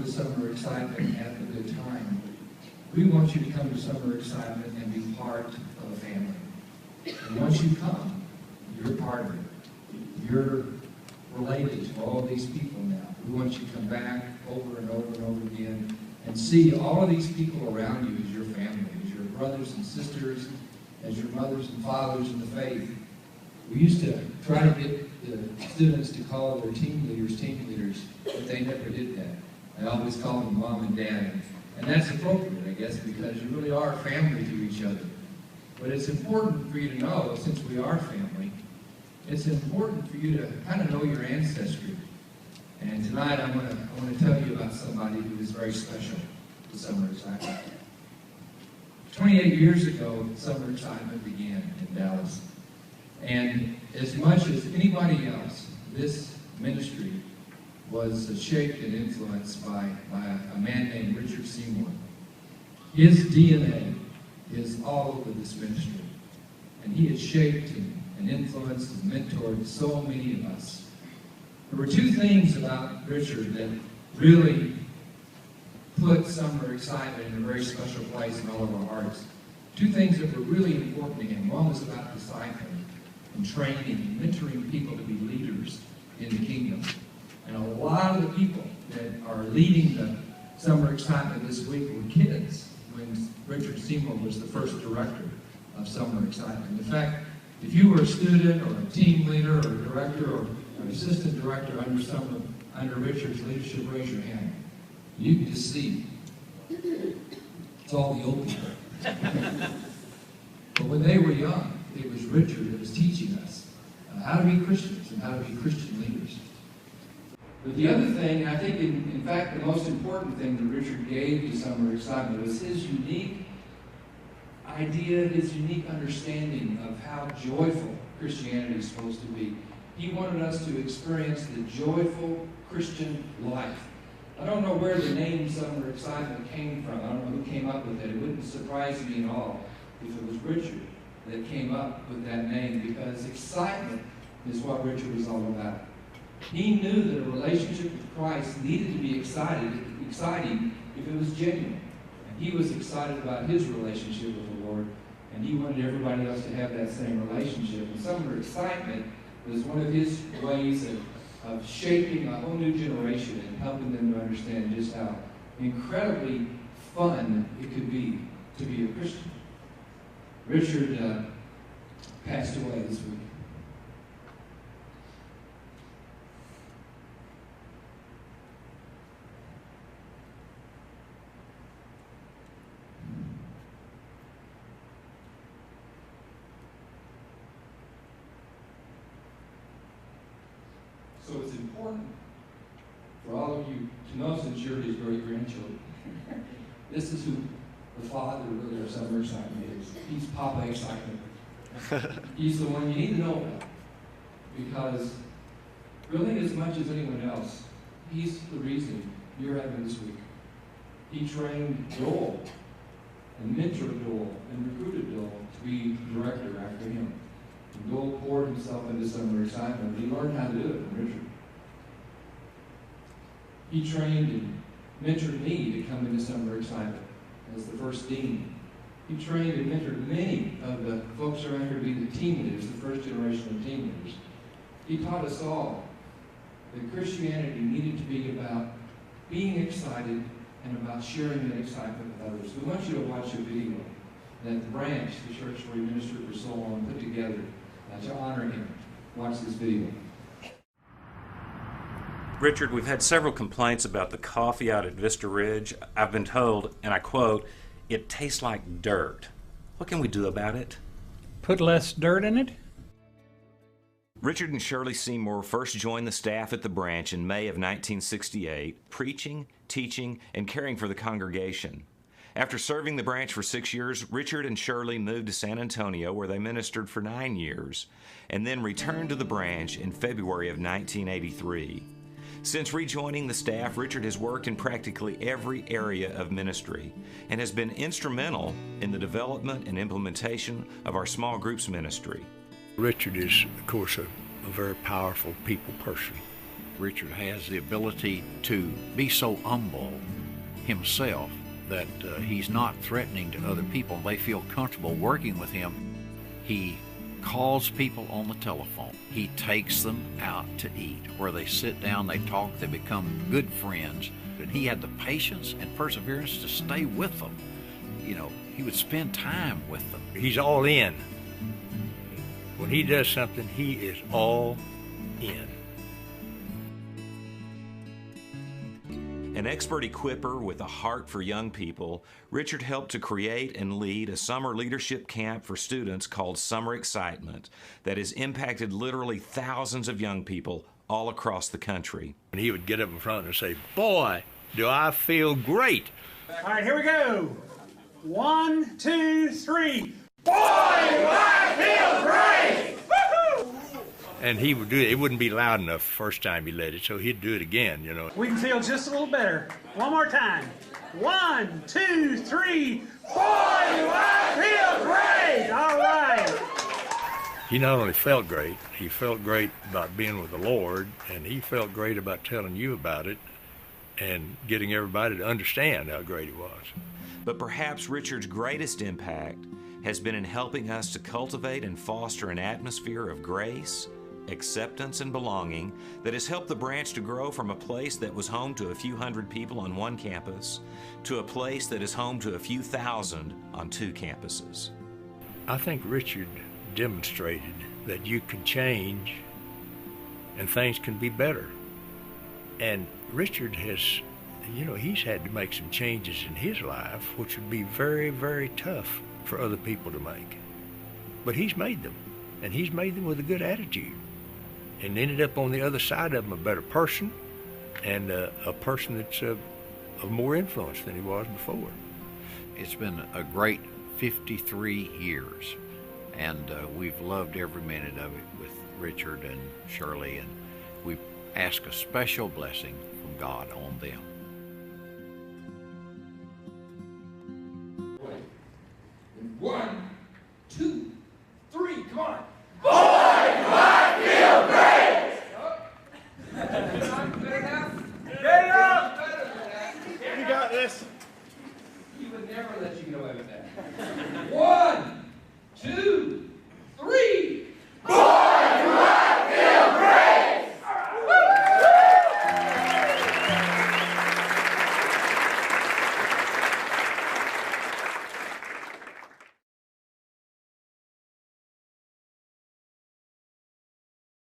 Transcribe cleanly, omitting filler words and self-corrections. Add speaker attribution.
Speaker 1: come to Summer Excitement and have a good time. We want you to come to Summer Excitement and be part of a family. And once you come, you're part of it. You're related to all these people now. We want you to come back over and over and over again and see all of these people around you as your family, as your brothers and sisters, as your mothers and fathers in the faith. We used to try to get the students to call their team leaders, but they never did that. I always called them mom and dad. And that's appropriate, I guess, because you really are family to each other. But it's important for you to know, since we are family, it's important for you to kind of know your ancestry. And tonight I want to tell you about somebody who is very special to Summer Excitement. 28 years ago, Summer Excitement began in Dallas. And as much as anybody else, this ministry was shaped and influenced by a man named Richard Seymore. His DNA is all over this ministry. And he has shaped and influenced and mentored so many of us. There were two things about Richard that really put Summer Excitement in a very special place in all of our hearts. Two things that were really important to him. One was about discipling and training and mentoring people to be leaders in the kingdom. And a lot of the people that are leading the Summer Excitement this week were kids when Richard Seymore was the first director of Summer Excitement. In fact, if you were a student or a team leader or a director or an assistant director under Richard's leadership, raise your hand. You can just see. It's all the old people. But when they were young, it was Richard that was teaching us how to be Christians and how to be Christian leaders. But the other thing, I think in fact the most important thing that Richard gave to Summer Excitement was his unique idea, his unique understanding of how joyful Christianity is supposed to be. He wanted us to experience the joyful Christian life. I don't know where the name Summer Excitement came from. I don't know who came up with it. It wouldn't surprise me at all if it was Richard that came up with that name, because excitement is what Richard was all about. He knew that a relationship with Christ needed to be exciting if it was genuine. And he was excited about his relationship with the Lord, and he wanted everybody else to have that same relationship. And Summer Excitement was one of his ways of shaping a whole new generation and helping them to understand just how incredibly fun it could be to be a Christian. Richard passed away this week. So it's important for all of you to know, since you're his great-grandchildren, this is who the father really of Summer Excitement is. He's Papa Excitement. He's the one you need to know about, because really as much as anyone else, he's the reason you're having this week. He trained Joel and mentored Joel and recruited Joel to be director after him. And Joel poured himself into Summer Excitement. He learned how to do it from Richard. He trained and mentored me to come into Summer Excitement as the first dean. He trained and mentored many of the folks around here to be the team leaders, the first generation of team leaders. He taught us all that Christianity needed to be about being excited and about sharing that excitement with others. We want you to watch a video that the branch, the church where he ministered for so long, put together to honor him. Watch this video.
Speaker 2: Richard, we've had several complaints about the coffee out at Vista Ridge. I've been told, and I quote, "It tastes like dirt." What can we do about it?
Speaker 3: Put less dirt in it?
Speaker 2: Richard and Shirley Seymore first joined the staff at the branch in May of 1968, preaching, teaching, and caring for the congregation. After serving the branch for 6 years, Richard and Shirley moved to San Antonio, where they ministered for 9 years, and then returned to the branch in February of 1983. Since rejoining the staff, Richard has worked in practically every area of ministry and has been instrumental in the development and implementation of our small groups ministry.
Speaker 4: Richard is, of course, a very powerful people person. Richard has the ability to be so humble himself that he's not threatening to other people. They feel comfortable working with him. He calls people on the telephone. He takes them out to eat, where they sit down, they talk, they become good friends. And he had the patience and perseverance to stay with them. You know, he would spend time with them.
Speaker 5: He's all in. When he does something, he is all in.
Speaker 2: An expert equipper with a heart for young people, Richard helped to create and lead a summer leadership camp for students called Summer Excitement that has impacted literally thousands of young people all across the country.
Speaker 5: And he would get up in front and say, "Boy, do I feel great."
Speaker 3: All right, here we go. 1, 2, 3.
Speaker 5: And he would do it. It wouldn't be loud enough the first time he led it, so he'd do it again, you know.
Speaker 3: We can feel just a little better. One more time. 1, 2, 3. Boy, do I feel great! All right.
Speaker 5: He not only felt great, he felt great about being with the Lord, and he felt great about telling you about it and getting everybody to understand how great it was.
Speaker 2: But perhaps Richard's greatest impact has been in helping us to cultivate and foster an atmosphere of grace, acceptance, and belonging that has helped the branch to grow from a place that was home to a few hundred people on one campus to a place that is home to a few thousand on 2 campuses.
Speaker 5: I think Richard demonstrated that you can change and things can be better. And Richard has, you know, he's had to make some changes in his life, which would be very, very tough for other people to make. But he's made them, and he's made them with a good attitude, and ended up on the other side of them a better person, and a person that's of more influence than he was before.
Speaker 4: It's been a great 53 years, and we've loved every minute of it with Richard and Shirley, and we ask a special blessing from God on them.
Speaker 1: One.